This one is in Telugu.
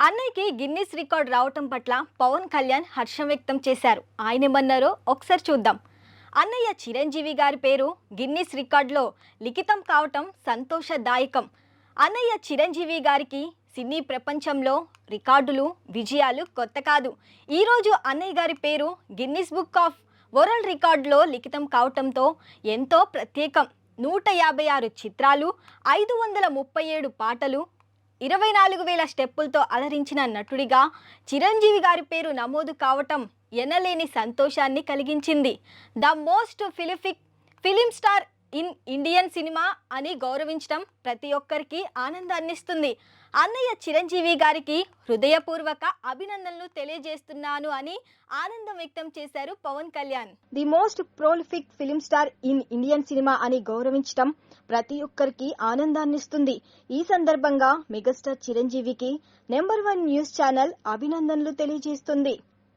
అన్నయ్యకి గిన్నిస్ రికార్డ్ రావటం పట్ల పవన్ కళ్యాణ్ హర్షం వ్యక్తం చేశారు. ఆయన ఏమన్నారో ఒకసారి చూద్దాం. అన్నయ్య చిరంజీవి గారి పేరు గిన్నిస్ రికార్డులో లిఖితం కావటం సంతోషదాయకం. అన్నయ్య చిరంజీవి గారికి సినీ ప్రపంచంలో రికార్డులు, విజయాలు కొత్త కాదు. ఈరోజు అన్నయ్య గారి పేరు గిన్నిస్ బుక్ ఆఫ్ వరల్డ్ రికార్డులో లిఖితం కావటంతో ఎంతో ప్రత్యేకం. 156 చిత్రాలు, 537 పాటలు, 24,000 స్టెప్పులతో అలరించిన నటుడిగా చిరంజీవి గారి పేరు నమోదు కావటం ఎనలేని సంతోషాన్ని కలిగించింది. The most prolific film star in Indian cinema అని గౌరవించడం ప్రతి ఒక్కరికి ఆనందాన్ని ఇస్తుంది. అన్నయ్య చిరంజీవి గారికి హృదయపూర్వక అభినందనలు తెలియజేస్తున్నాను అని ఆనందం వ్యక్తం చేశారు Pawan Kalyan. The most prolific film star in Indian cinema అని గౌరవించడం ప్రతి ఒక్కరికి ఆనందాన్ని ఇస్తుంది. ఈ సందర్భంగా మెగాస్టార్ చిరంజీవికి నెంబర్ 1 న్యూస్ ఛానల్ అభినందనలు తెలియజేస్తుంది.